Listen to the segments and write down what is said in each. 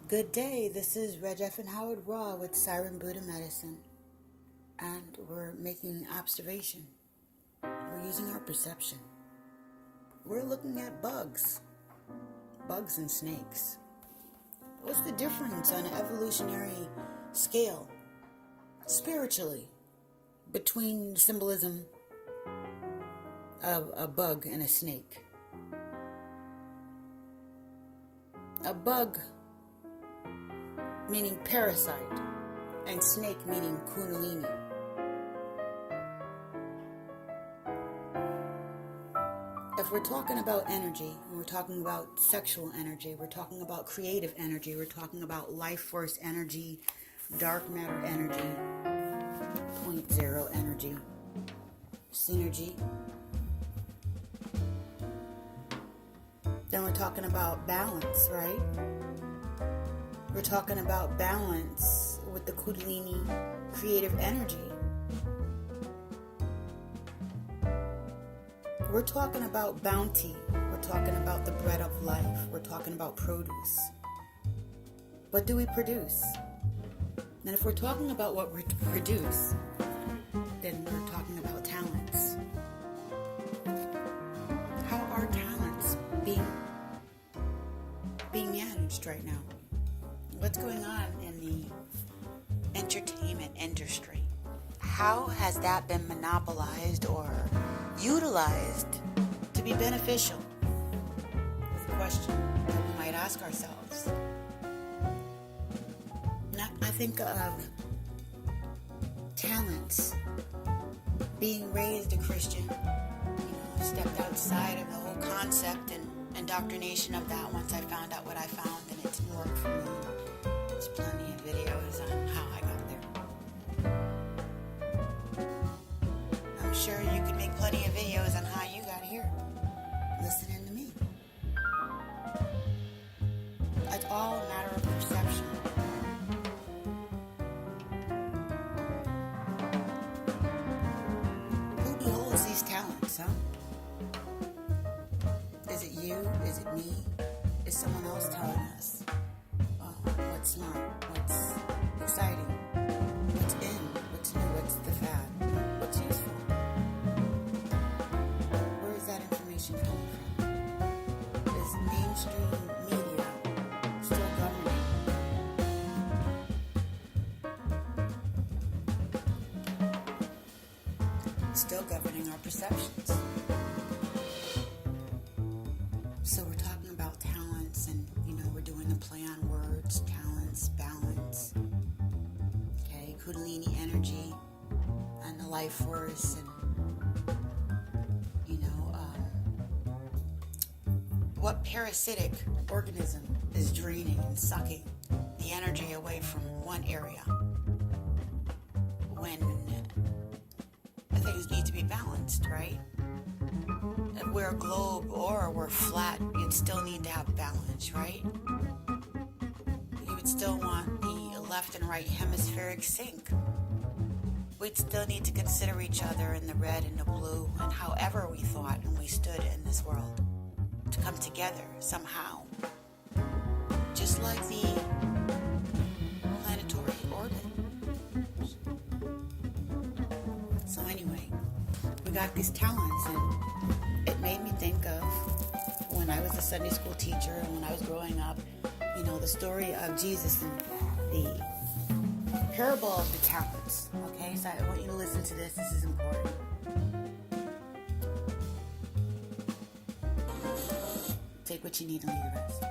Good day, this is Reg F. and Howard Raw with Siren Buddha Medicine, and we're making observation. We're using our perception. We're looking at bugs and snakes. What's the difference on an evolutionary scale, spiritually, between the symbolism of a bug and a snake? A bug meaning parasite, and snake meaning Kundilini. If we're talking about energy, and we're talking about sexual energy, we're talking about creative energy, we're talking about life force energy, dark matter energy, point zero energy, synergy, then we're talking about balance, right? We're talking about balance with the Kundilini creative energy. We're talking about bounty. We're talking about the bread of life. We're talking about produce. What do we produce? And if we're talking about what we produce, then we're talking about talents. How are talents being managed right now? What's going on in the entertainment industry? How has that been monopolized or utilized to be beneficial? That's a question that we might ask ourselves. Now, I think of talents, being raised a Christian, stepped outside of the whole concept and indoctrination of that once I found out what I found, and it didn't work for me. There's plenty of videos on how I got there. I'm sure you could make plenty of videos on how you got here, listening to me. It's all a matter of perception. Who beholds these talents, huh? Is it you? Is it me? Is someone else telling us what's smart, what's exciting, what's in, what's new, what's the fad, what's useful? Where is that information coming from? Is mainstream media still governing? Still governing our perceptions. So we're talking about talents, and we're doing a play on words, talents, balance, okay, Kundalini energy, and the life force, and what parasitic organism is draining and sucking the energy away from one area when things need to be balanced, right? If we're a globe or we're flat, you'd still need to have balance, right? You would still want the left and right hemispheric sync. We'd still need to consider each other in the red and the blue, and however we thought and we stood in this world, to come together somehow. Just like the planetary orbit. So anyway, we got these talents, and it made me think of when I was a Sunday school teacher and when I was growing up, the story of Jesus and the parable of the talents. Okay, so I want you to listen to this. This is important. Take what you need and leave the rest.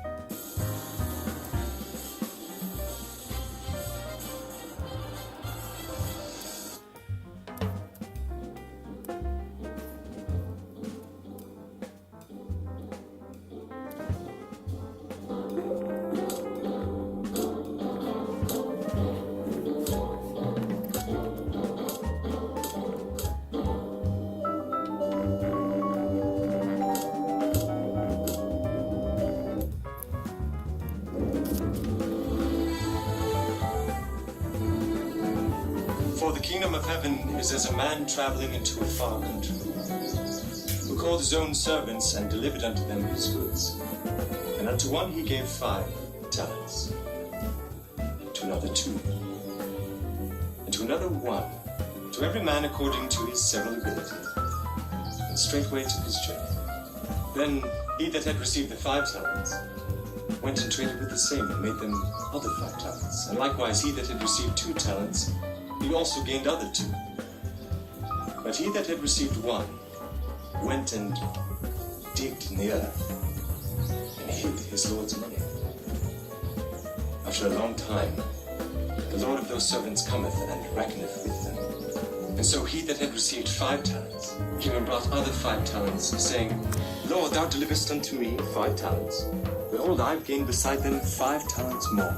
For the kingdom of heaven is as a man traveling into a far country, who called his own servants and delivered unto them his goods. And unto one he gave 5 talents, to another 2, and to another 1, to every man according to his several ability, and straightway took his journey. Then he that had received the 5 talents went and traded with the same, and made them other 5 talents. And likewise he that had received 2 talents, he also gained other 2. But he that had received 1 went and digged in the earth, and hid his Lord's money. After a long time, the Lord of those servants cometh and reckoneth with them. And so he that had received 5 talents came and brought other 5 talents, saying, Lord, thou deliverest unto me 5 talents. Behold, I have gained beside them 5 talents more.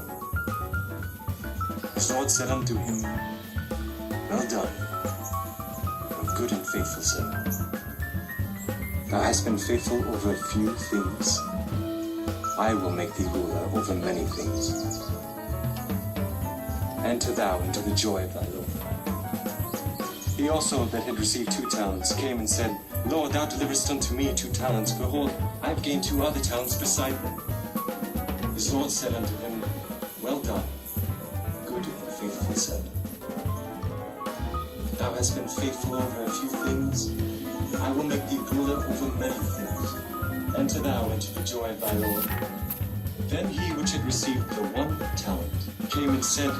His Lord said unto him, Well done, O good and faithful servant. Thou hast been faithful over a few things. I will make thee ruler over many things. Enter thou into the joy of thy Lord. He also that had received 2 talents came and said, Lord, thou deliverest unto me 2 talents. Behold, I have gained 2 other talents beside them. His Lord said unto him, Well done, good and faithful servant. Thou hast been faithful over a few things. I will make thee ruler over many things. Enter thou into the joy of thy Lord. Then he which had received the 1 talent came and said,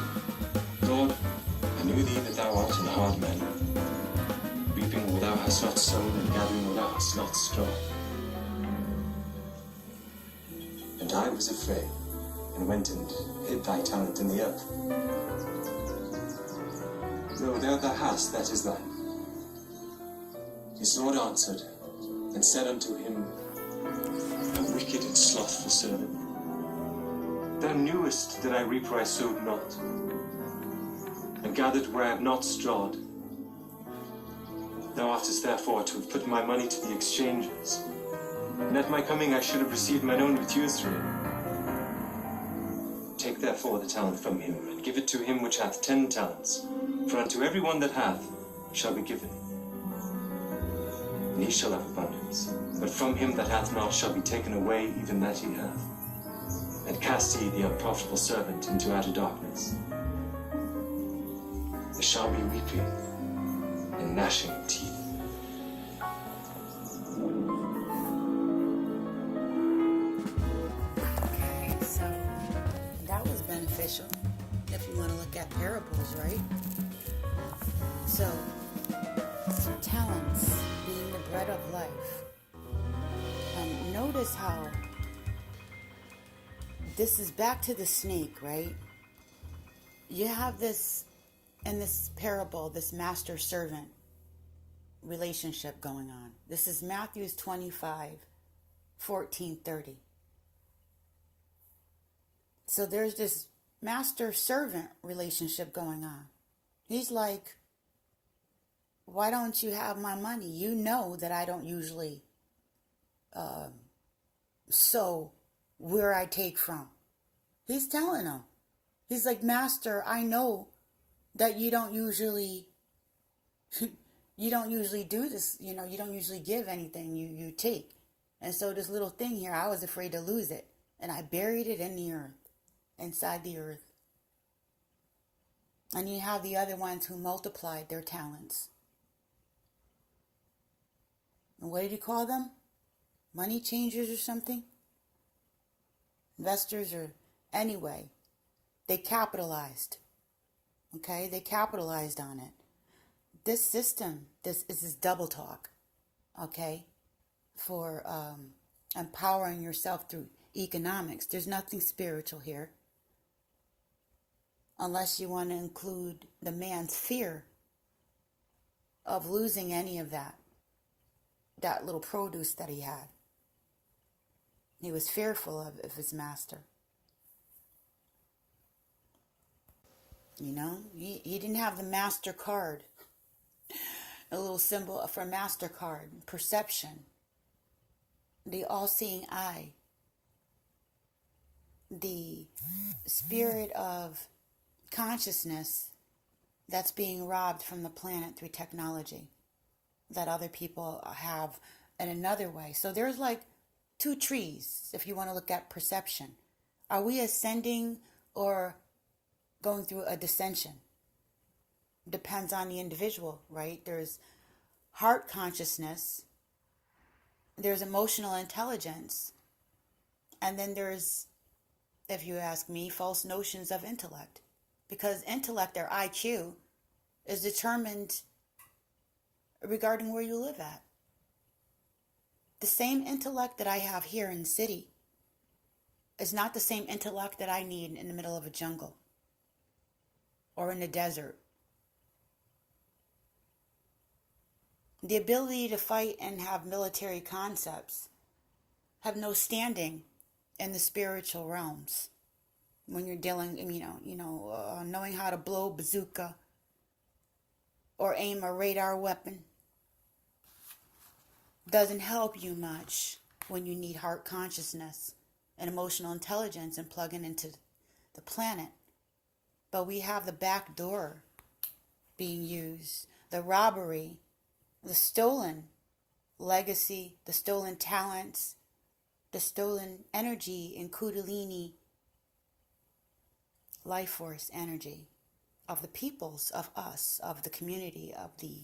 Lord, I knew thee that thou art an hard man, reaping where thou hast not sown, and gathering where thou hast not straw. And I was afraid, and went and hid thy talent in the earth. Lo, there thou hast, that is thine. His Lord answered, and said unto him, A wicked and slothful servant, thou knewest that I reap where I sowed not, and gathered where I have not strawed. Thou oughtest therefore to have put my money to the exchangers, and at my coming I should have received mine own with usury. Take therefore the talent from him, and give it to him which hath 10 talents. For unto every one that hath shall be given, and he shall have abundance. But from him that hath not shall be taken away even that he hath. And cast ye the unprofitable servant into outer darkness. There shall be weeping and gnashing of teeth. Okay, so that was beneficial if you want to look at parables, right? So, talents being the bread of life. Notice how this is back to the snake, right? You have this, in this parable, this master-servant relationship going on. This is Matthew's 25:14-30. So there's this master-servant relationship going on. He's like, why don't you have my money? You know that I don't usually sow where I take from. He's telling him. He's like, Master, I know that you don't usually do this, you don't usually give anything, you take. And so this little thing here, I was afraid to lose it. And I buried it in the earth, inside the earth. And you have the other ones who multiplied their talents. And what did he call them? Money changers or something? Investors, or anyway, they capitalized. Okay, they capitalized on it. This system, this is this double talk, okay, for empowering yourself through economics. There's nothing spiritual here, unless you want to include the man's fear of losing any of that little produce that he had. He was fearful of his master. He didn't have the MasterCard, a little symbol for MasterCard, perception, the all-seeing eye, the spirit of consciousness that's being robbed from the planet through technology that other people have in another way. So there's like 2 trees, if you want to look at perception. Are we ascending or going through a dissension. Depends on the individual, right? There's heart consciousness, there's emotional intelligence, and then there's, if you ask me, false notions of intellect. Because intellect, or IQ, is determined regarding where you live at. The same intellect that I have here in the city is not the same intellect that I need in the middle of a jungle or in the desert. The ability to fight and have military concepts have no standing in the spiritual realms. When you're dealing, knowing how to blow a bazooka or aim a radar weapon doesn't help you much when you need heart consciousness and emotional intelligence and plugging into the planet. But we have the back door being used, the robbery, the stolen legacy, the stolen talents, the stolen energy in Kundilini life force energy of the peoples, of us, of the community, of the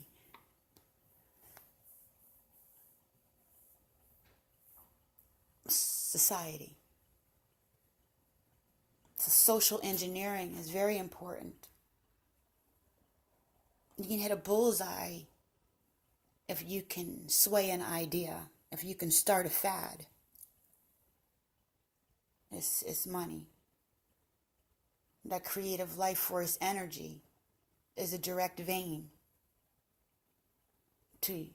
society. So social engineering is very important. You can hit a bullseye if you can sway an idea, if you can start a fad. It's money. That creative life force energy is a direct vein to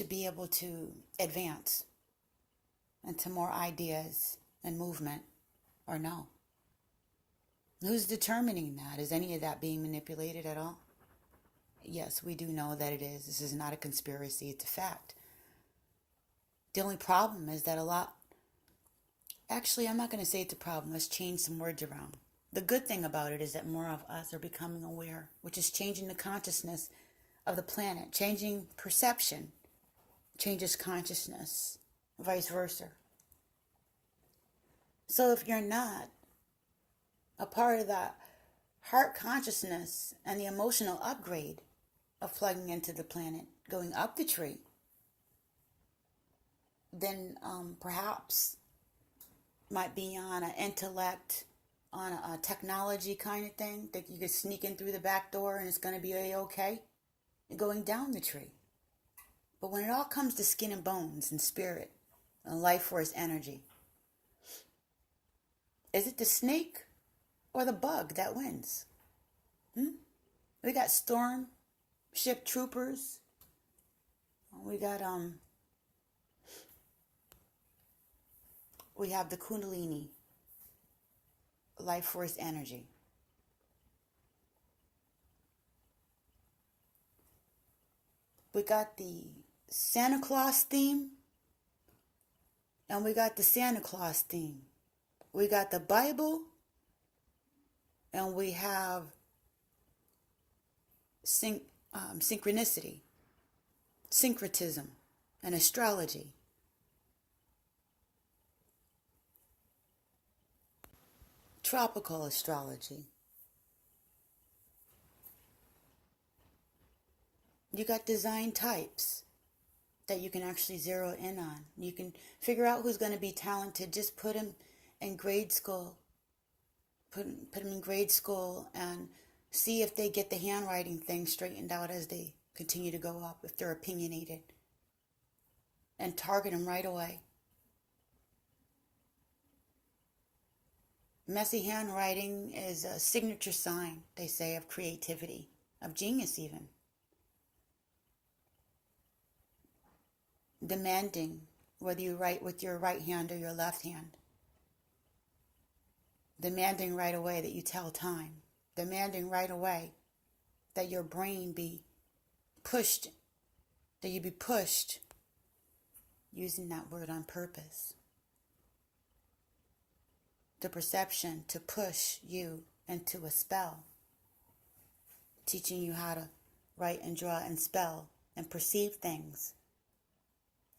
be able to advance into more ideas and movement, or no? Who's determining that? Is any of that being manipulated at all? Yes, we do know that it is. This is not a conspiracy, it's a fact. The only problem is that actually, I'm not going to say it's a problem. Let's change some words around. The good thing about it is that more of us are becoming aware, which is changing the consciousness of the planet. Changing perception changes consciousness, vice versa. So if you're not a part of that heart consciousness and the emotional upgrade of plugging into the planet, going up the tree, then perhaps might be on an intellect, on a technology kind of thing that you could sneak in through the back door and it's going to be okay. You're going down the tree. But when it all comes to skin and bones and spirit and life force energy, is it the snake or the bug that wins? We got storm ship troopers. We got we have the Kundilini life force energy. We got the Santa Claus theme, and we got the Santa Claus theme. We got the Bible, and we have synchronicity, syncretism, and astrology. Tropical astrology. You got design types that you can actually zero in on. You can figure out who's going to be talented. Just put them in grade school. Put them in grade school and see if they get the handwriting thing straightened out as they continue to go up, if they're opinionated. And target them right away. Messy handwriting is a signature sign, they say, of creativity, of genius even. Demanding whether you write with your right hand or your left hand. Demanding right away that you tell time. Demanding right away that your brain be pushed, that you be pushed, using that word on purpose. The perception to push you into a spell, teaching you how to write and draw and spell and perceive things,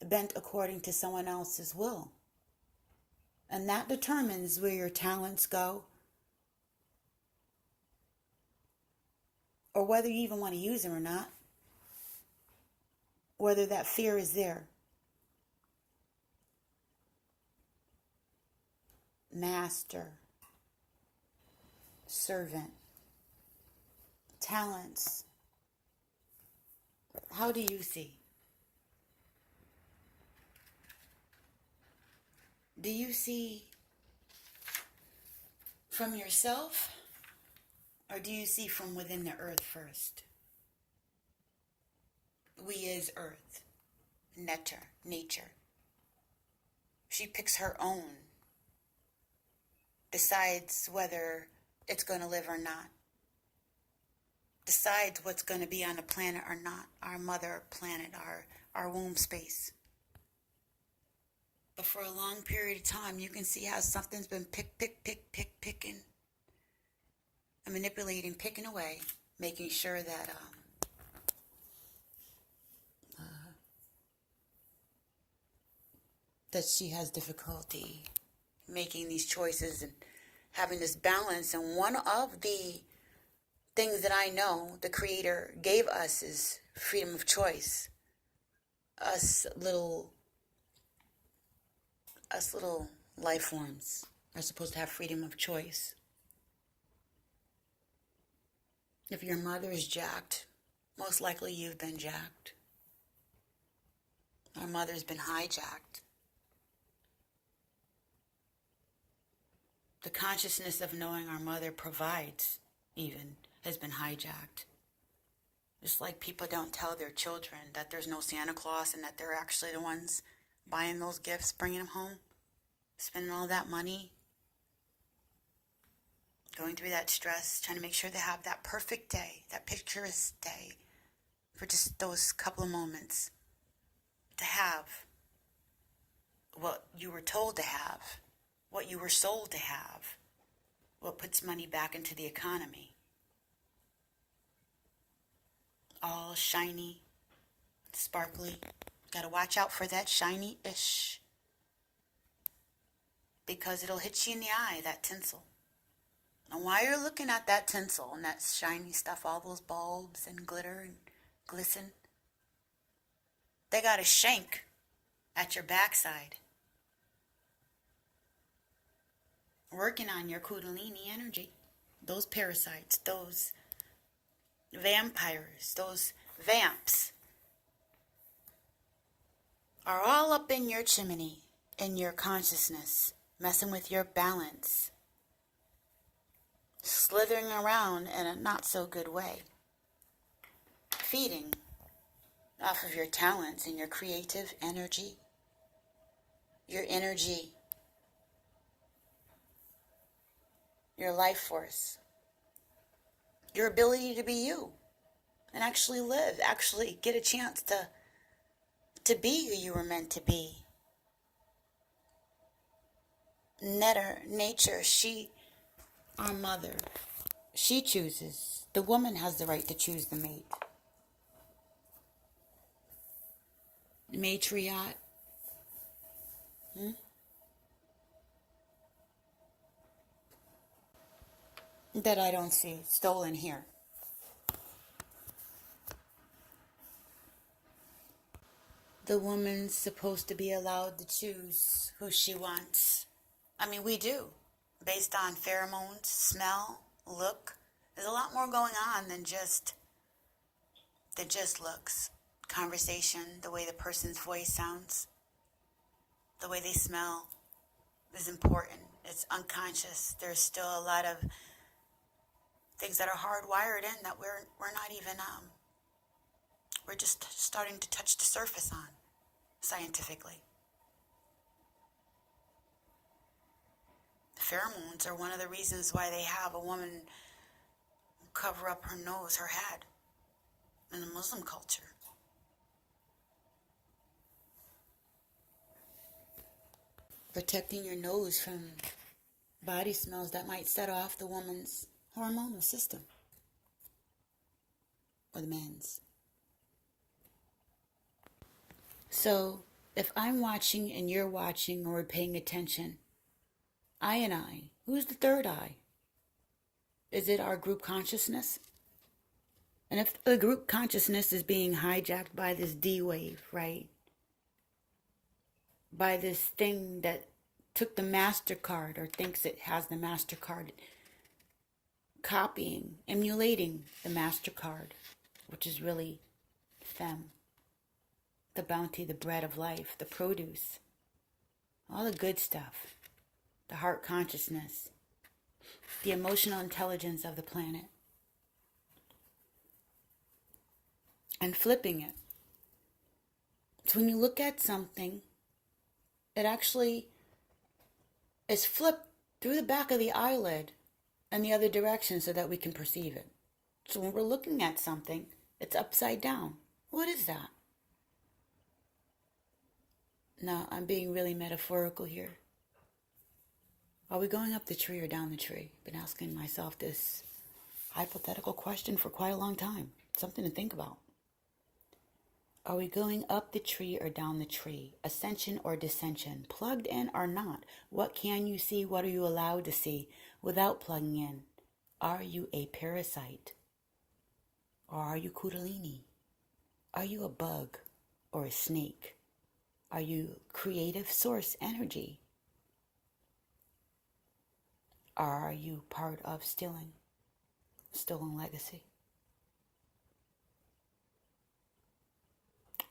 bent according to someone else's will. And that determines where your talents go, or whether you even want to use them or not, whether that fear is there. Master, servant, talents. How do you see? Do you see from yourself, or do you see from within the earth first? We is earth, nature. She picks her own, decides whether it's going to live or not, decides what's going to be on the planet or not, our mother planet, our womb space. But for a long period of time, you can see how something's been picking, and manipulating, picking away, making sure that that she has difficulty making these choices and having this balance. And one of the things that I know the Creator gave us is freedom of choice. Us little life forms are supposed to have freedom of choice. If your mother is jacked, most likely you've been jacked. Our mother's been hijacked. The consciousness of knowing our mother provides, even, has been hijacked. Just like people don't tell their children that there's no Santa Claus and that they're actually the ones buying those gifts, bringing them home, spending all that money, going through that stress, trying to make sure they have that perfect day, that picturesque day, for just those couple of moments, to have what you were told to have, what you were sold to have, what puts money back into the economy. All shiny, sparkly. Gotta watch out for that shiny-ish, because it'll hit you in the eye, that tinsel. And while you're looking at that tinsel and that shiny stuff, all those bulbs and glitter and glisten, they got a shank at your backside, working on your Kundilini energy. Those parasites, those vampires, those vamps are all up in your chimney, in your consciousness, messing with your balance, slithering around in a not so good way, feeding off of your talents and your creative energy, your energy, your life force, your ability to be you and actually live, actually get a chance to be who you were meant to be. Nature, our mother, she chooses. The woman has the right to choose the mate. Matriarch. That I don't see stolen here. The woman's supposed to be allowed to choose who she wants. I mean, we do, based on pheromones, smell, look. There's a lot more going on than just looks. Conversation, the way the person's voice sounds, the way they smell is important. It's unconscious. There's still a lot of things that are hardwired in that we're not even we're just starting to touch the surface on, scientifically. Pheromones are one of the reasons why they have a woman cover up her nose, her head, in the Muslim culture. Protecting your nose from body smells that might set off the woman's hormonal system, or the man's. So, if I'm watching and you're watching or we're paying attention, I and I, who's the third eye? Is it our group consciousness? And if the group consciousness is being hijacked by this D wave, right? By this thing that took the MasterCard or thinks it has the MasterCard, copying, emulating the MasterCard, which is really fem, the bounty, the bread of life, the produce, all the good stuff, the heart consciousness, the emotional intelligence of the planet. And flipping it. So when you look at something, it actually is flipped through the back of the eyelid and the other direction so that we can perceive it. So when we're looking at something, it's upside down. What is that? Now, I'm being really metaphorical here. Are we going up the tree or down the tree? I've been asking myself this hypothetical question for quite a long time. Something to think about. Are we going up the tree or down the tree? Ascension or descension? Plugged in or not? What can you see? What are you allowed to see without plugging in? Are you a parasite? Or are you Kundilini? Are you a bug or a snake? Are you creative source energy? Or are you part of stolen legacy?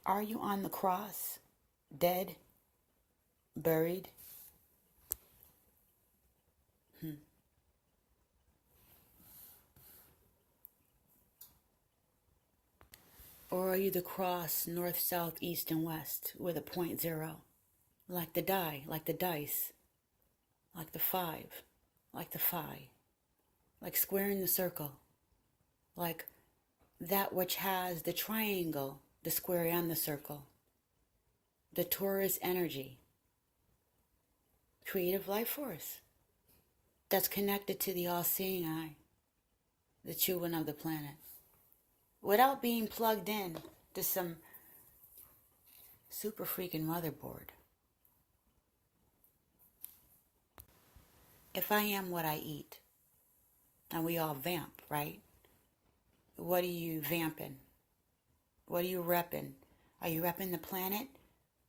Are you on the cross, dead, buried? Or are you the cross, north, south, east, and west, with a 0, like the die, like the dice, like the 5, like the phi, like squaring the circle, like that which has the triangle, the square and the circle, the Taurus energy, creative life force that's connected to the all-seeing eye, the true one of the planet, without being plugged in to some super freaking motherboard. If I am what I eat, and we all vamp, right? What are you vamping? What are you repping? Are you repping the planet?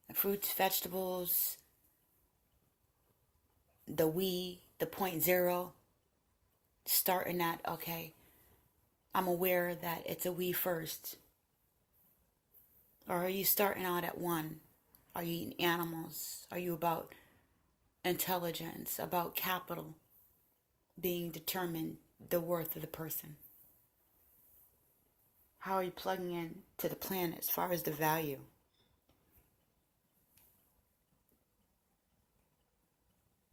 The fruits, vegetables, the we, the 0, starting at, okay, I'm aware that it's a we first. Or are you starting out at 1? Are you eating animals? Are you about intelligence, about capital being determined, the worth of the person? How are you plugging in to the planet as far as the value?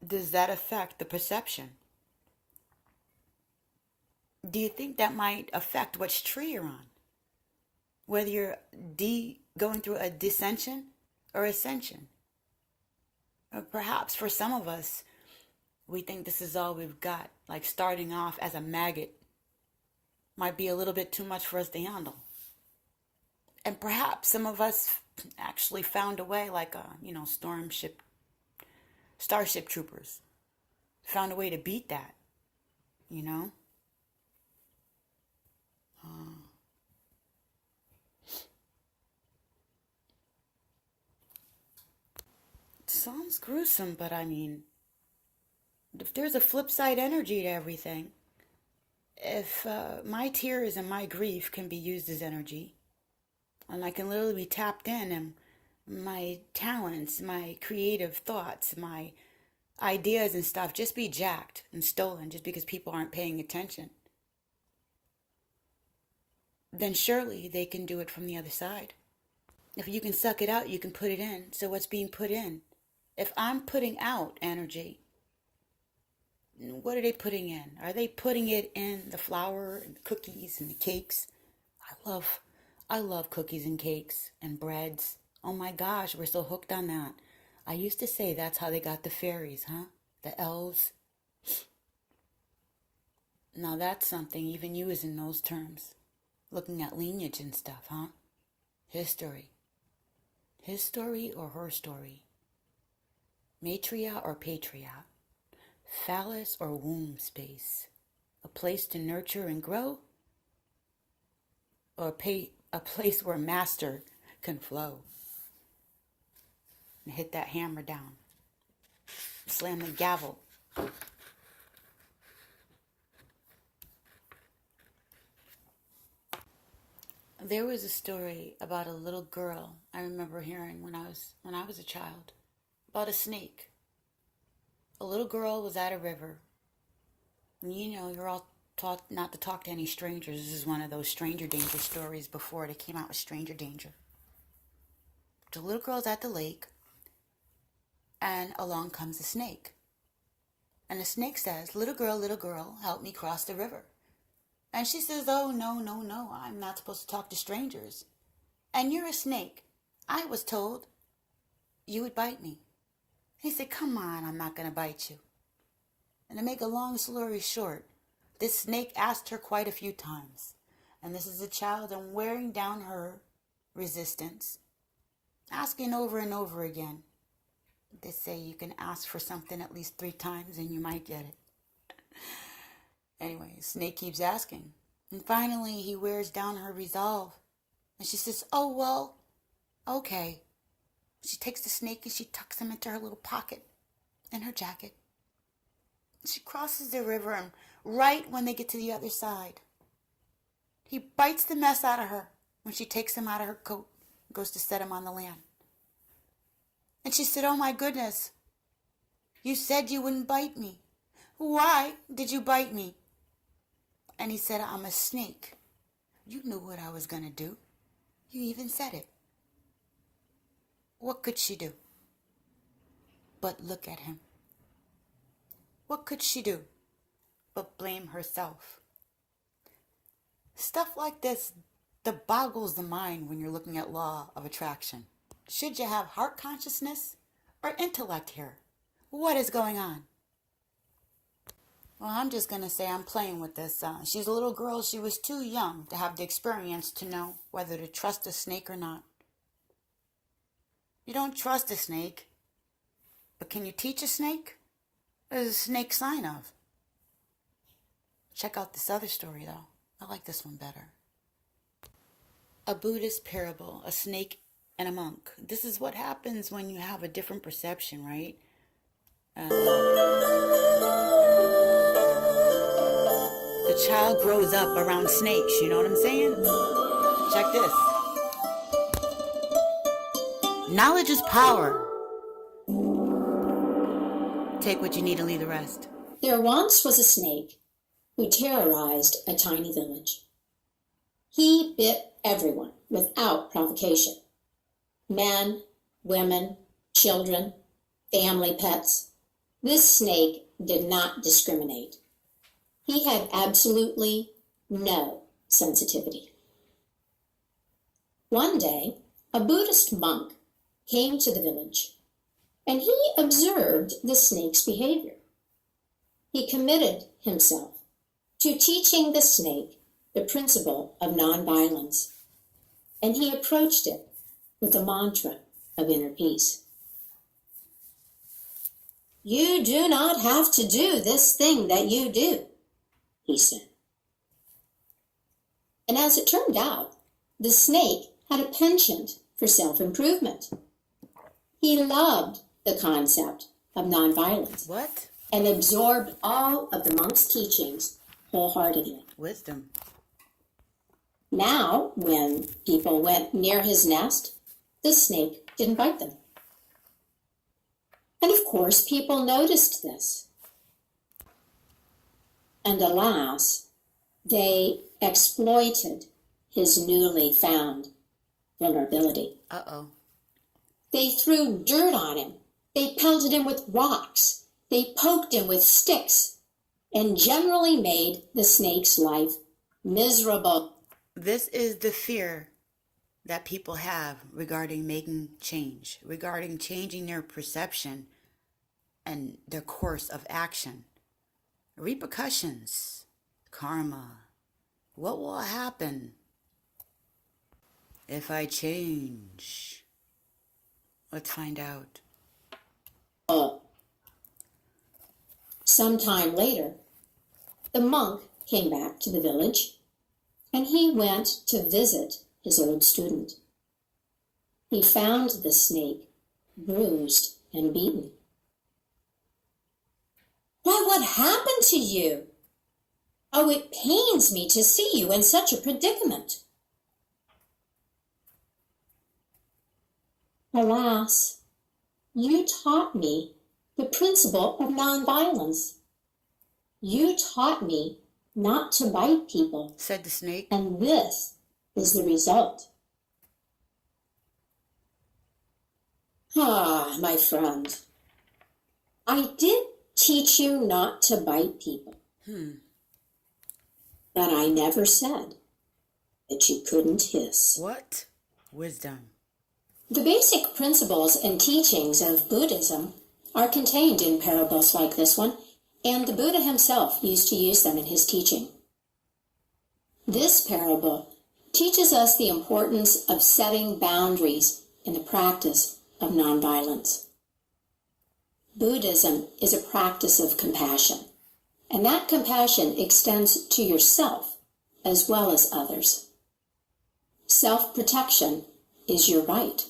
Does that affect the perception? Do you think that might affect which tree you're on? Whether you're going through a descension or ascension? Or perhaps for some of us, we think this is all we've got, like starting off as a maggot might be a little bit too much for us to handle. And perhaps some of us actually found a way, like Starship Troopers, found a way to beat that, you know? It sounds gruesome, but I mean, if there's a flip side energy to everything, if my tears and my grief can be used as energy, and I can literally be tapped in, and my talents, my creative thoughts, my ideas and stuff just be jacked and stolen just because people aren't paying attention, then surely they can do it from the other side. If you can suck it out, you can put it in. So what's being put in? If I'm putting out energy, what are they putting in? Are they putting it in the flour and the cookies and the cakes? I love cookies and cakes and breads. Oh my gosh, we're so hooked on that. I used to say that's how they got the fairies, huh? The elves. Now that's something even using those terms. Looking at lineage and stuff, huh? History. His story or her story? Matriarch or patriarch? Phallus or womb space? A place to nurture and grow? or a place where master can flow. And hit that hammer down. Slam the gavel. There was a story about a little girl I remember hearing when I was a child, about a snake. A little girl was at a river. And you're all taught not to talk to any strangers. This is one of those stranger danger stories before they came out with stranger danger. The little girl's at the lake, and along comes a snake. And the snake says, little girl, help me cross the river. And she says, oh, no, I'm not supposed to talk to strangers. And you're a snake. I was told you would bite me. He said, come on, I'm not going to bite you. And to make a long story short, this snake asked her quite a few times. And this is a child and wearing down her resistance, asking over and over again. They say you can ask for something at least 3 times and you might get it. Anyway, snake keeps asking. And finally, he wears down her resolve. And she says, oh, well, okay. She takes the snake and she tucks him into her little pocket in her jacket. She crosses the river, and right when they get to the other side, he bites the mess out of her when she takes him out of her coat and goes to set him on the land. And she said, oh my goodness, you said you wouldn't bite me. Why did you bite me? And he said, I'm a snake. You knew what I was going to do. You even said it. What could she do but look at him? What could she do but blame herself? Stuff like this that boggles the mind when you're looking at law of attraction. Should you have heart consciousness or intellect here? What is going on? Well, I'm just going to say I'm playing with this. She's a little girl. She was too young to have the experience to know whether to trust a snake or not. You don't trust a snake, but can you teach a snake? What is a snake sign of? Check out this other story, though. I like this one better. A Buddhist parable, a snake and a monk. This is what happens when you have a different perception, right? The child grows up around snakes, you know what I'm saying? Check this. Knowledge is power. Take what you need and leave the rest. There once was a snake who terrorized a tiny village. He bit everyone without provocation. Men, women, children, family pets. This snake did not discriminate. He had absolutely no sensitivity. One day, a Buddhist monk came to the village, and he observed the snake's behavior. He committed himself to teaching the snake the principle of nonviolence, and he approached it with a mantra of inner peace. You do not have to do this thing that you do, he said. And as it turned out, the snake had a penchant for self-improvement. He loved the concept of nonviolence. What? And absorbed all of the monk's teachings wholeheartedly. Wisdom. Now, when people went near his nest, the snake didn't bite them. And of course, people noticed this. And alas, they exploited his newly found vulnerability. Uh-oh. They threw dirt on him. They pelted him with rocks. They poked him with sticks and generally made the snake's life miserable. This is the fear that people have regarding making change, regarding changing their perception and their course of action. Repercussions, karma. What will happen if I change? Let's find out. Sometime later, the monk came back to the village, and he went to visit his old student. He found the snake bruised and beaten. "Why, what happened to you? Oh, it pains me to see you in such a predicament." "Alas, you taught me the principle of nonviolence. You taught me not to bite people," said the snake. "and this is the result." "Ah, my friend, I did teach you not to bite people. But I never said that you couldn't hiss." What? Wisdom. The basic principles and teachings of Buddhism are contained in parables like this one, and the Buddha himself used to use them in his teaching. This parable teaches us the importance of setting boundaries in the practice of nonviolence. Buddhism is a practice of compassion, and that compassion extends to yourself as well as others. Self-protection is your right.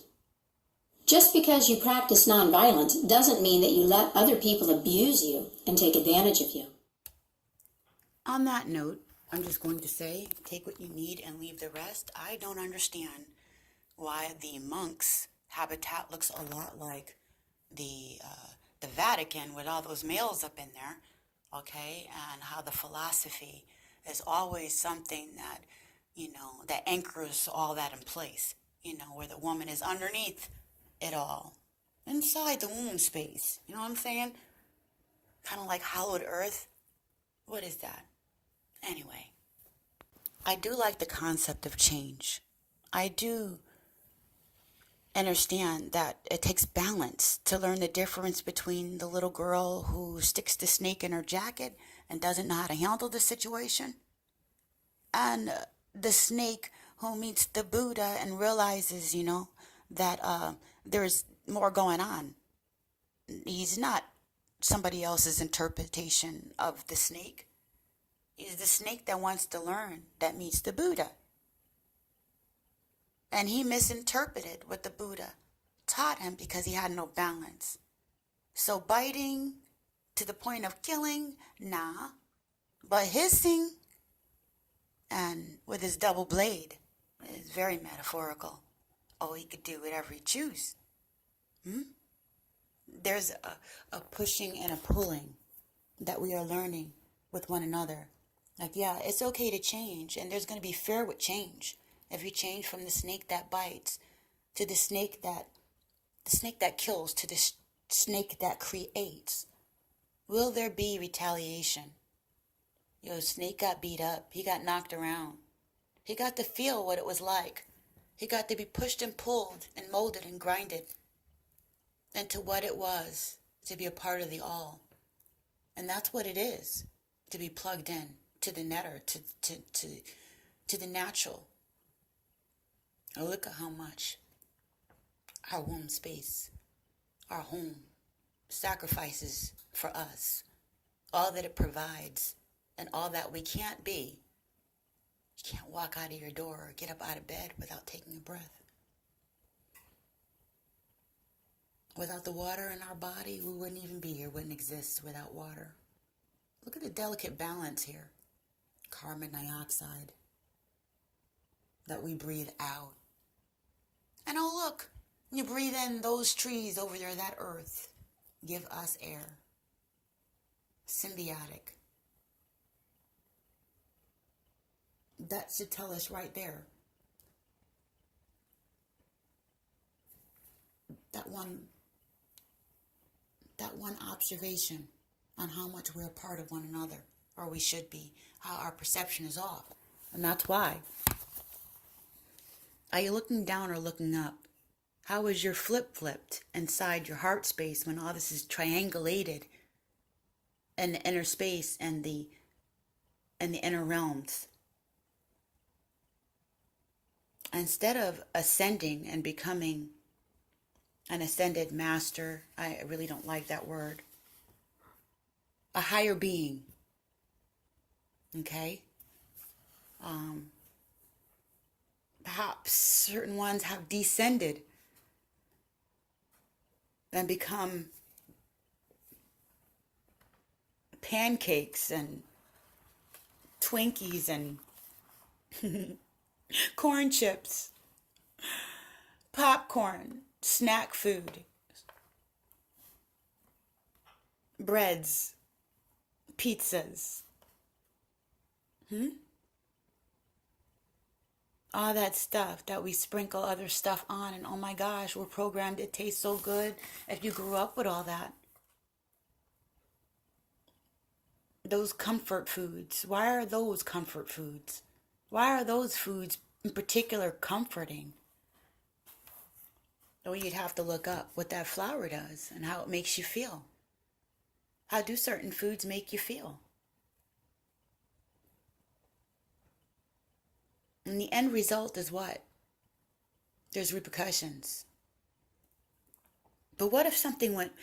Just because you practice nonviolence doesn't mean that you let other people abuse you and take advantage of you. On that note, I'm just going to say, take what you need and leave the rest. I don't understand why the monks' habitat looks a lot like the Vatican with all those males up in there, okay? And how the philosophy is always something that, that anchors all that in place, where the woman is underneath it all, inside the womb space. You know what I'm saying? Kind of like hollowed earth. What is that? Anyway, I do like the concept of change. I do understand that it takes balance to learn the difference between the little girl who sticks the snake in her jacket and doesn't know how to handle the situation, and the snake who meets the Buddha and realizes, that there's more going on. He's not somebody else's interpretation of the snake. He's the snake that wants to learn, that meets the Buddha. And he misinterpreted what the Buddha taught him because he had no balance. So biting to the point of killing, nah. But hissing and with his double blade is very metaphorical. Oh, he could do whatever he choose. There's a pushing and a pulling that we are learning with one another. Like, yeah, it's okay to change, and there's going to be fear with change. If you change from the snake that bites to the snake that kills to the snake that creates, will there be retaliation? Snake got beat up. He got knocked around. He got to feel what it was like. He got to be pushed and pulled and molded and grinded into what it was to be a part of the all. And that's what it is, to be plugged in to the netter, to the natural. And look at how much our womb space, our home, sacrifices for us, all that it provides, and all that we can't be. You can't walk out of your door or get up out of bed without taking a breath. Without the water in our body, we wouldn't even be here, wouldn't exist without water. Look at the delicate balance here. Carbon dioxide that we breathe out. And oh look, you breathe in those trees over there, that earth. Give us air. Symbiotic. That should tell us right there. That one observation on how much we're a part of one another, or we should be, how our perception is off. And that's why. Are you looking down or looking up? How is your flipped inside your heart space when all this is triangulated in the inner space and the inner realms? Instead of ascending and becoming an ascended master, I really don't like that word, a higher being, okay? perhaps certain ones have descended and become pancakes and Twinkies and corn chips, popcorn, snack food, breads, pizzas. All that stuff that we sprinkle other stuff on, and oh my gosh, we're programmed, it tastes so good if you grew up with all that. Those comfort foods, why are those comfort foods? Why are those foods in particular comforting? Well, you'd have to look up what that flour does and how it makes you feel. How do certain foods make you feel? And the end result is what? There's repercussions. But what if something went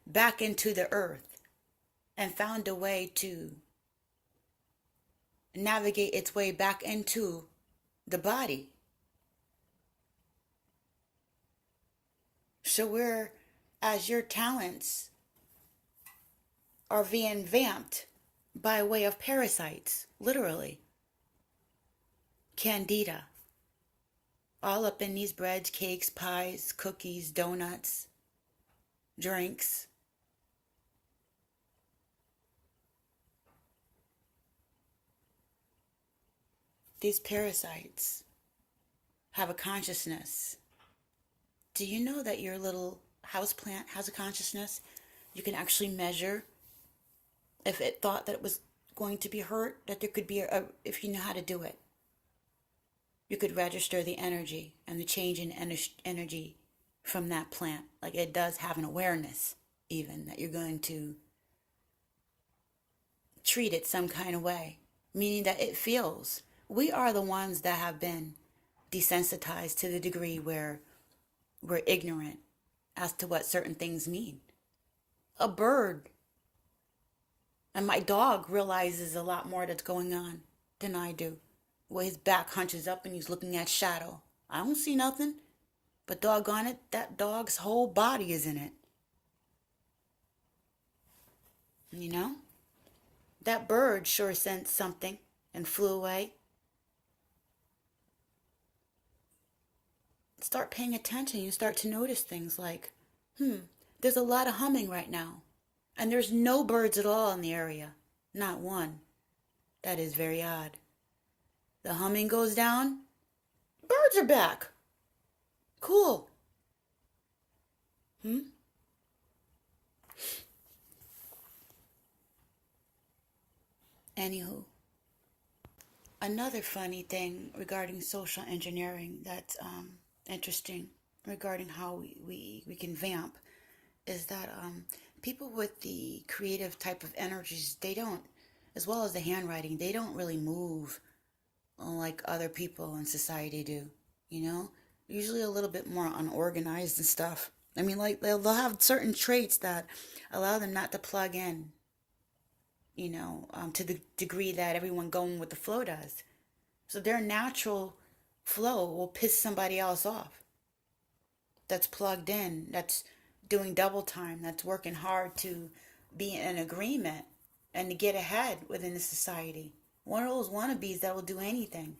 back into the earth and found a way to navigate its way back into the body? So we're, as your talents are being vamped by way of parasites, literally. Candida. All up in these breads, cakes, pies, cookies, donuts, drinks. These parasites have a consciousness. Do you know that your little houseplant has a consciousness? You can actually measure if it thought that it was going to be hurt, that there could be if you know how to do it. You could register the energy and the change in energy from that plant. Like it does have an awareness even that you're going to treat it some kind of way, meaning that it feels. We are the ones that have been desensitized to the degree where we're ignorant as to what certain things mean. A bird, and my dog realizes a lot more that's going on than I do. Well, his back hunches up and he's looking at shadow. I don't see nothing, but doggone it, that dog's whole body is in it. You know? That bird sure sensed something and flew away. Start paying attention. You start to notice things like, there's a lot of humming right now. And there's no birds at all in the area. Not one. That is very odd. The humming goes down. Birds are back. Cool. Anywho, another funny thing regarding social engineering that's interesting regarding how we can vamp is that people with the creative type of energies, they don't, as well as the handwriting, they don't really move like other people in society do, you know? Usually a little bit more unorganized and stuff. I mean, like, they'll have certain traits that allow them not to plug in, you know, to the degree that everyone going with the flow does. So their natural flow will piss somebody else off. That's plugged in, that's doing double time, that's working hard to be in agreement and to get ahead within the society. One of those wannabes that will do anything.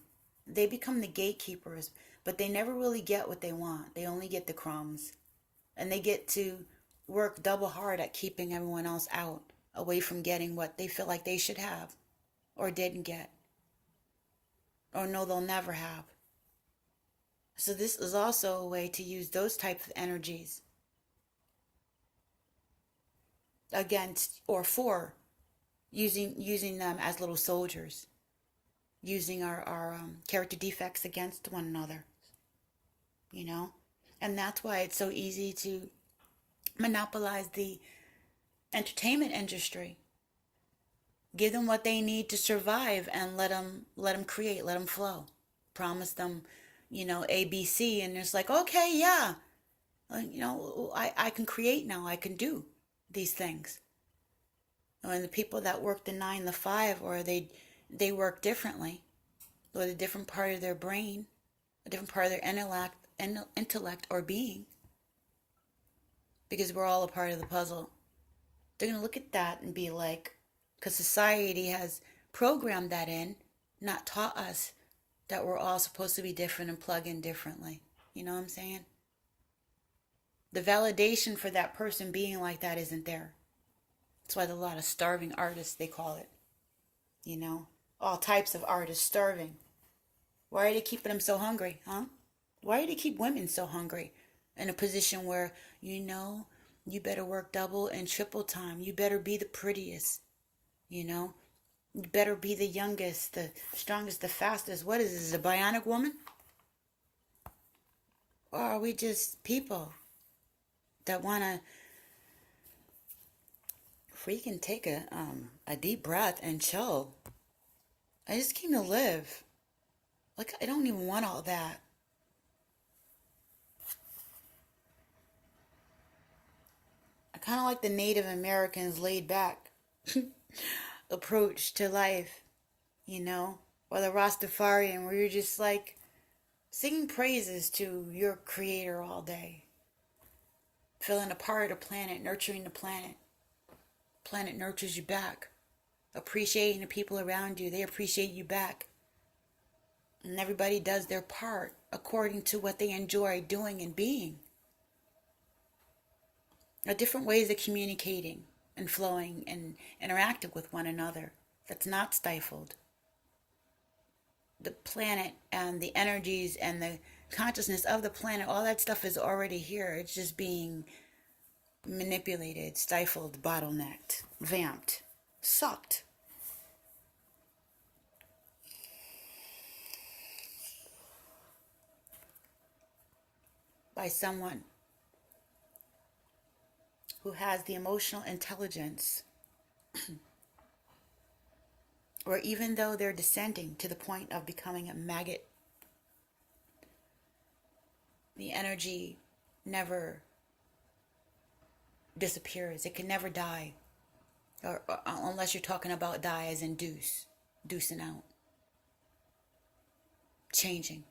They become the gatekeepers, but they never really get what they want. They only get the crumbs. And they get to work double hard at keeping everyone else out, away from getting what they feel like they should have, or didn't get, or know they'll never have. So this is also a way to use those types of energies against or for using them as little soldiers, using our character defects against one another, you know? And that's why it's so easy to monopolize the entertainment industry. Give them what they need to survive and let them create, let them flow. Promise them, you know, ABC, and it's like, okay, yeah, you know, I can create now. I can do these things. And the people that work the 9 to 5, or they work differently, or the different part of their brain a different part of their intellect or being, because we're all a part of the puzzle. They're going to look at that and be like, because society has programmed that in, not taught us that we're all supposed to be different and plug in differently. You know what I'm saying? The validation for that person being like that isn't there. That's why there's a lot of starving artists, they call it. You know, all types of artists starving. Why are they keeping them so hungry, huh? Why do they keep women so hungry? In a position where, you know, you better work double and triple time. You better be the prettiest, you know. You better be the youngest, the strongest, the fastest. What is this, a bionic woman? Or are we just people that want to freaking take a deep breath and chill? I just came to live. Like, I don't even want all that. I kind of like the Native Americans' laid back approach to life, you know, or the Rastafarian, where you're just like singing praises to your creator all day, feeling a part of the planet, nurturing the planet. Planet nurtures you back, appreciating the people around you. They appreciate you back. And everybody does their part according to what they enjoy doing and being. There are different ways of communicating and flowing and interacting with one another that's not stifled. The planet and the energies and the consciousness of the planet, all that stuff is already here. It's just being manipulated, stifled, bottlenecked, vamped, sucked. By someone who has the emotional intelligence, or even though they're descending to the point of becoming a maggot, the energy never disappears. It can never die, or unless you're talking about die as in deucing out, changing.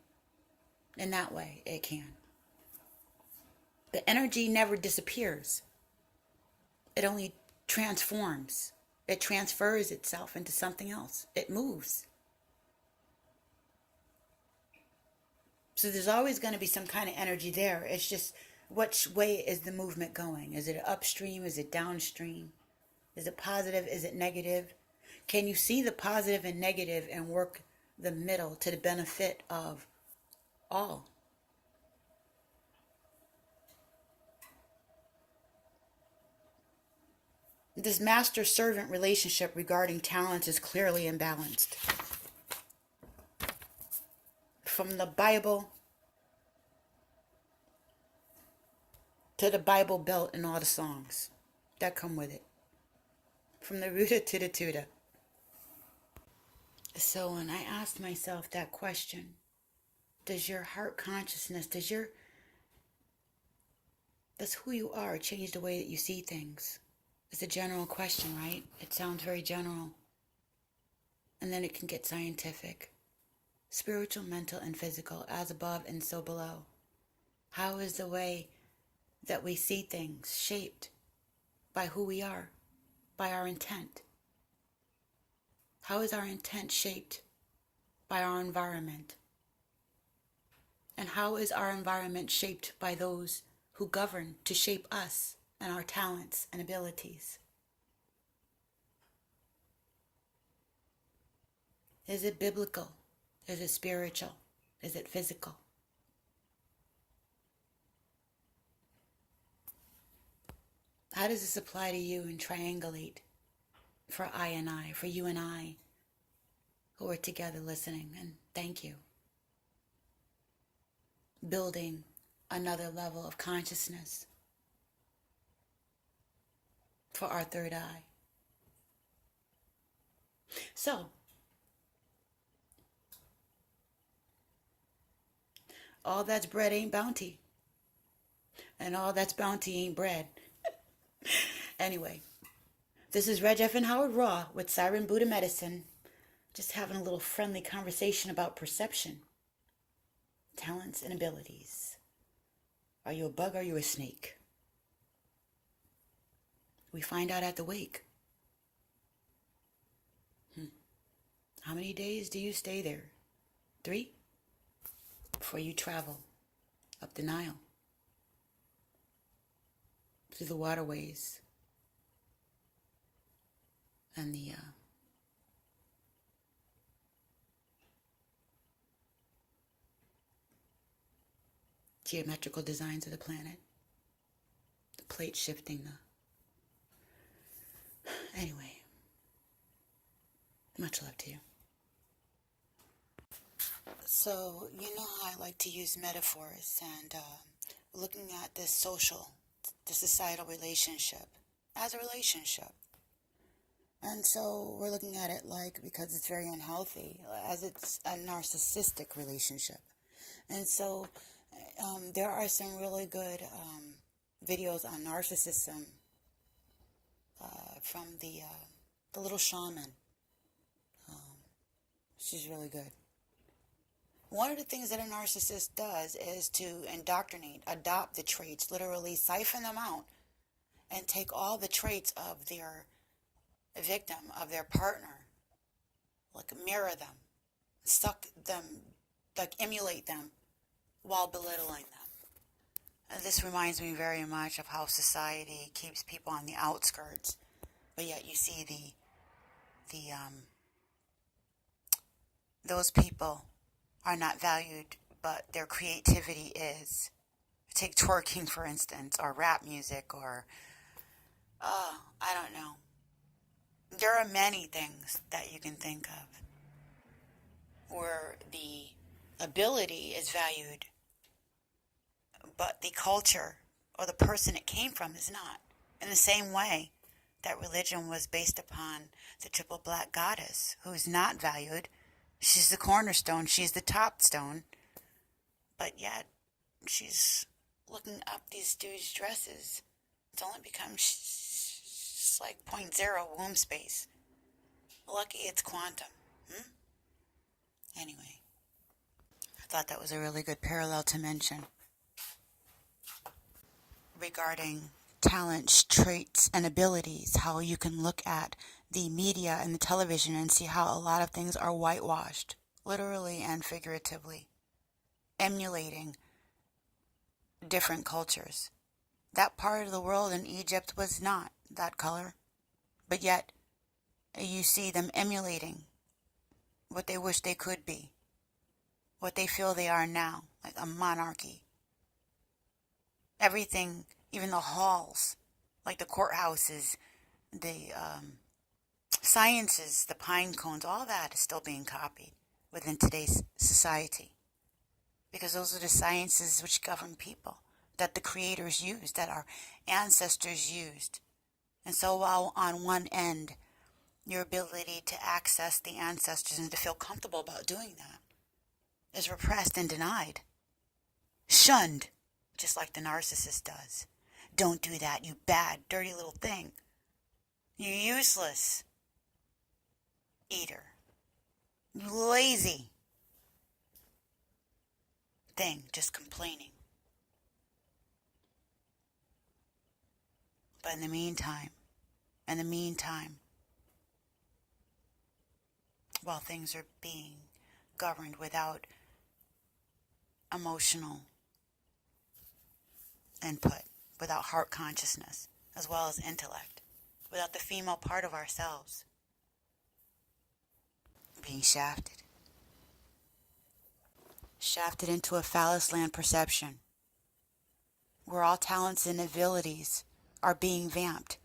In that way, it can. The energy never disappears. It only transforms. It transfers itself into something else. It moves. So there's always going to be some kind of energy there. It's just, which way is the movement going? Is it upstream? Is it downstream? Is it positive? Is it negative? Can you see the positive and negative and work the middle to the benefit of all? This master-servant relationship regarding talent is clearly imbalanced. From the Bible to the Bible Belt and all the songs that come with it. From the rooter to the tutor. So when I asked myself that question, does your heart consciousness, does who you are change the way that you see things? It's a general question, right? It sounds very general. And then it can get scientific. Spiritual, mental, and physical, as above and so below. How is the way that we see things shaped by who we are, by our intent? How is our intent shaped by our environment? And how is our environment shaped by those who govern to shape us and our talents and abilities? Is it biblical? Is it spiritual? Is it physical? How does this apply to you and triangulate for I and I, for you and I, who are together listening? And thank you. Building another level of consciousness for our third eye. So, all that's bread ain't bounty. And all that's bounty ain't bread. Anyway, this is Reg F. and Howard Raw with Siren Buddha Medicine. Just having a little friendly conversation about perception. talents and abilities. Are you a bug or are you a snake? We find out at the wake. How many days do you stay there? 3? Before you travel up the Nile, through the waterways and the geometrical designs of the planet, the plate shifting, anyway, much love to you. So, you know how I like to use metaphors and looking at this the societal relationship as a relationship. And so we're looking at it like, because it's very unhealthy, as it's a narcissistic relationship. And so there are some really good videos on narcissism from the little shaman. She's really good. One of the things that a narcissist does is to indoctrinate, adopt the traits, literally siphon them out, and take all the traits of their victim, of their partner, like mirror them, suck them, like emulate them, while belittling them. And this reminds me very much of how society keeps people on the outskirts, but yet you see those people are not valued, but their creativity is. Take twerking, for instance, or rap music, or, I don't know. There are many things that you can think of where the ability is valued, but the culture or the person it came from is not. In the same way that religion was based upon the triple black goddess, who is not valued. She's the cornerstone, she's the top stone, but yet she's looking up these dudes' dresses. It's only become just like 0.0 womb space. Lucky it's quantum. Anyway, I thought that was a really good parallel to mention regarding talents, traits, and abilities, how you can look at the media and the television and see how a lot of things are whitewashed, literally and figuratively, emulating different cultures. That part of the world in Egypt was not that color, but yet you see them emulating what they wish they could be, what they feel they are now, like a monarchy. Everything, even the halls, like the courthouses, the sciences, the pine cones, all that is still being copied within today's society. Because those are the sciences which govern people, that the creators used, that our ancestors used. And so while on one end, your ability to access the ancestors and to feel comfortable about doing that is repressed and denied, shunned, just like the narcissist does. Don't do that, you bad, dirty little thing. You useless eater. You lazy thing, just complaining. But in the meantime, while things are being governed without emotional input, without heart consciousness, as well as intellect, without the female part of ourselves being shafted into a phallus land perception, where all talents and abilities are being vamped.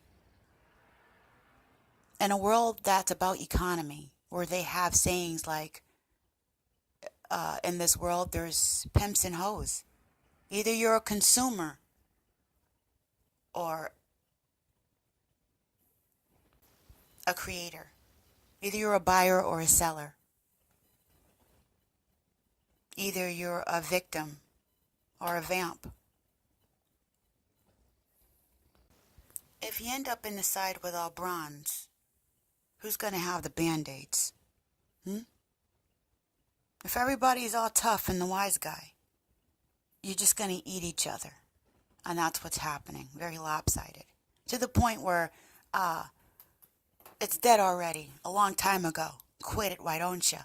In a world that's about economy, where they have sayings like, in this world there's pimps and hoes. Either you're a consumer or a creator. Either you're a buyer or a seller. Either you're a victim or a vamp. If you end up in the side with all bronze, who's going to have the band-aids? If everybody's all tough and the wise guy, you're just going to eat each other. And that's what's happening. Very lopsided. To the point where it's dead already. A long time ago. Quit it, why don't you?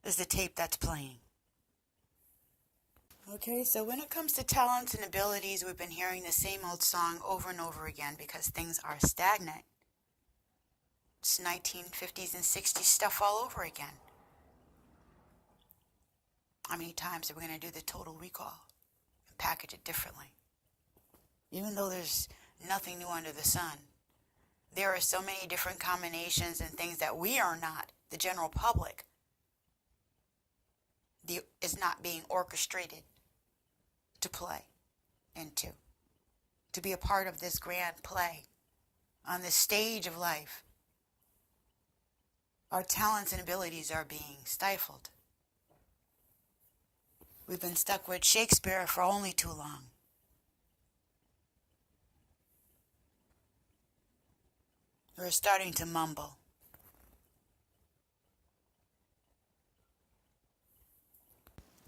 Is the tape that's playing. Okay, so when it comes to talents and abilities, we've been hearing the same old song over and over again because things are stagnant. It's 1950s and 60s stuff all over again. How many times are we going to do the total recall and package it differently? Even though there's nothing new under the sun, there are so many different combinations and things that we are not, the general public, is not being orchestrated to play into, to be a part of this grand play on this stage of life. Our talents and abilities are being stifled. We've been stuck with Shakespeare for only too long. We're starting to mumble.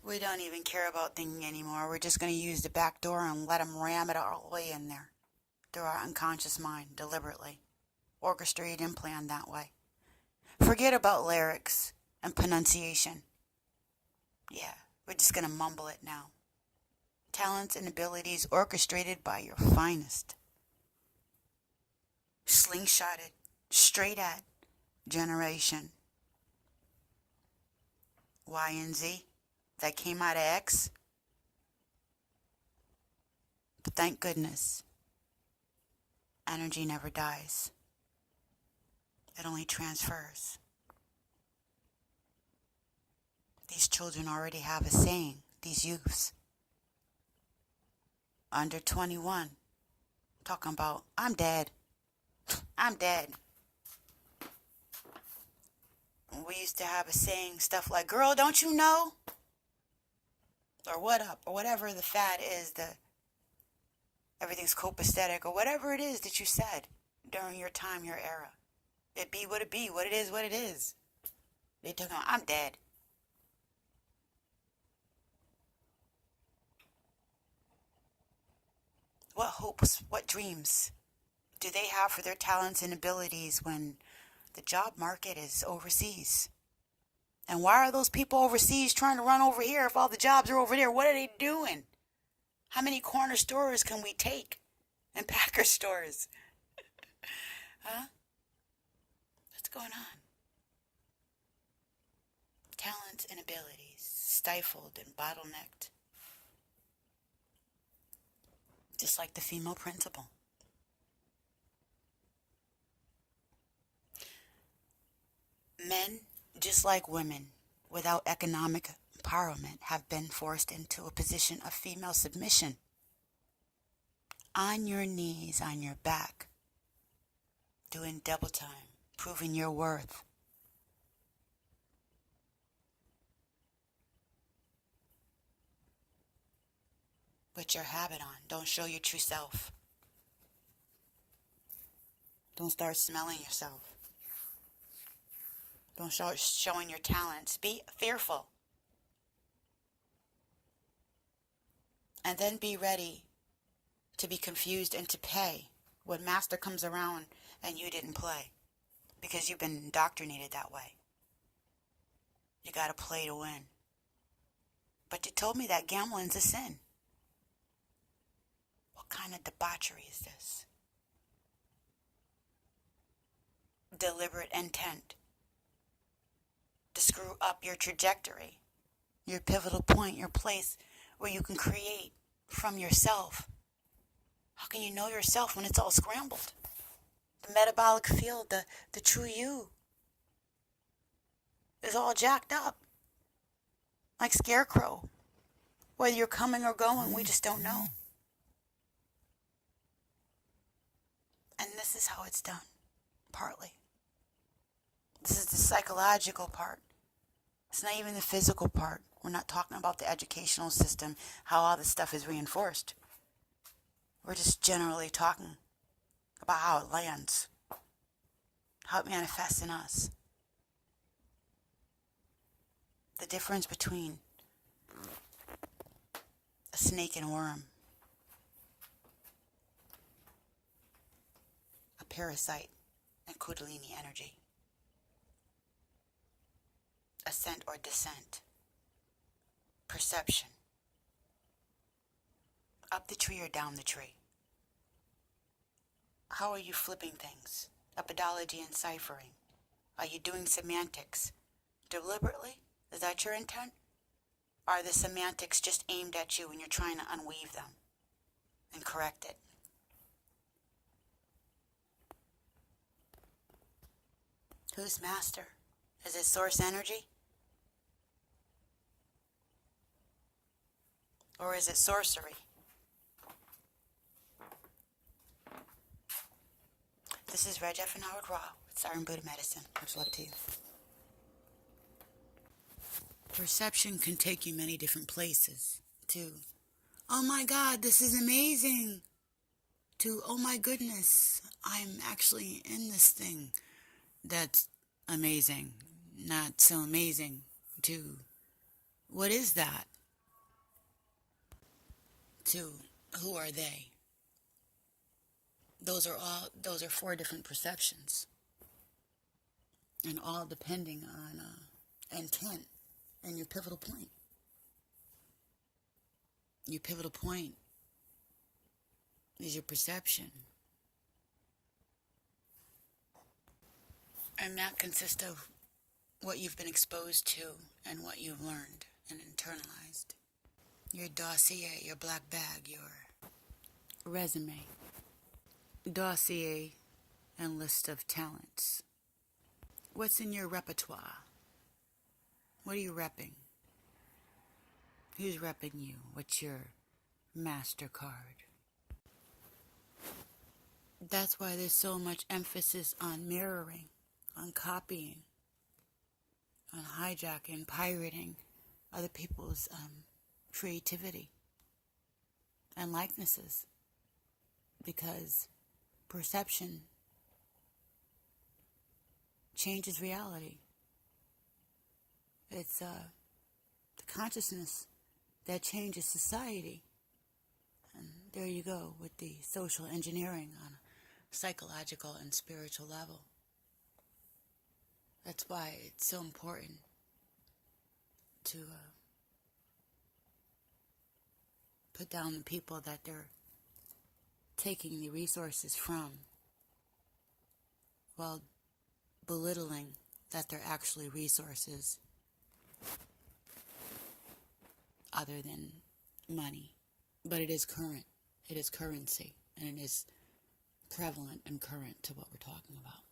We don't even care about thinking anymore. We're just going to use the back door and let them ram it all the way in there through our unconscious mind, deliberately, orchestrated and planned that way. Forget about lyrics and pronunciation. Yeah, we're just going to mumble it now. Talents and abilities orchestrated by your finest. Slingshotted, straight at generation. Y and Z. That came out of X. But thank goodness, energy never dies. It only transfers. These children already have a saying, these youths. Under 21, talking about, I'm dead. I'm dead. We used to have a saying, stuff like, girl, don't you know? Or what up, or whatever the fad is, everything's copacetic, or whatever it is that you said during your time, your era. It be what it be, what it is, what it is. They took on, I'm dead. What hopes, what dreams do they have for their talents and abilities when the job market is overseas? And why are those people overseas trying to run over here if all the jobs are over there? What are they doing? How many corner stores can we take? And Packer stores? Huh? What's going on? Talents and abilities stifled and bottlenecked. Just like the female principal. Men, just like women, without economic empowerment, have been forced into a position of female submission. On your knees, on your back, doing double time, proving your worth. Put your habit on. Don't show your true self. Don't start smelling yourself. Don't start showing your talents. Be fearful. And then be ready to be confused and to pay when master comes around and you didn't play. Because you've been indoctrinated that way. You got to play to win. But you told me that gambling's a sin. What kind of debauchery is this? Deliberate intent to screw up your trajectory, your pivotal point, your place where you can create from yourself. How can you know yourself when it's all scrambled? The metabolic field, the true you, is all jacked up. Like Scarecrow. Whether you're coming or going, we just don't know. And this is how it's done, partly. This is the psychological part. It's not even the physical part. We're not talking about the educational system, how all this stuff is reinforced. We're just generally talking about how it lands, how it manifests in us. The difference between a snake and worm, a parasite and Kundilini energy, ascent or descent, perception, up the tree or down the tree. How are you flipping things? Epidology and ciphering. Are you doing semantics deliberately? Is that your intent? Are the semantics just aimed at you and you're trying to unweave them and correct it? Who's master? Is it source energy? Or is it sorcery? This is Reg F and Howard Raw with Siren Buddha Medicine. Much love to you. Perception can take you many different places. To, oh my God, this is amazing. To, oh my goodness, I'm actually in this thing that's amazing. Not so amazing. To, what is that? To, who are they? Those are 4 different perceptions. And all depending on intent and your pivotal point. Your pivotal point is your perception. And that consists of what you've been exposed to and what you've learned and internalized. Your dossier, your black bag, your resume. Dossier and list of talents. What's in your repertoire? What are you repping? Who's repping you? What's your MasterCard? That's why there's so much emphasis on mirroring, on copying, on hijacking, pirating other people's creativity and likenesses. Because perception changes reality. It's the consciousness that changes society. And there you go with the social engineering on a psychological and spiritual level. That's why it's so important to put down the people that they're taking the resources from, while belittling that they're actually resources other than money. But it is current. It is currency. And it is prevalent and current to what we're talking about.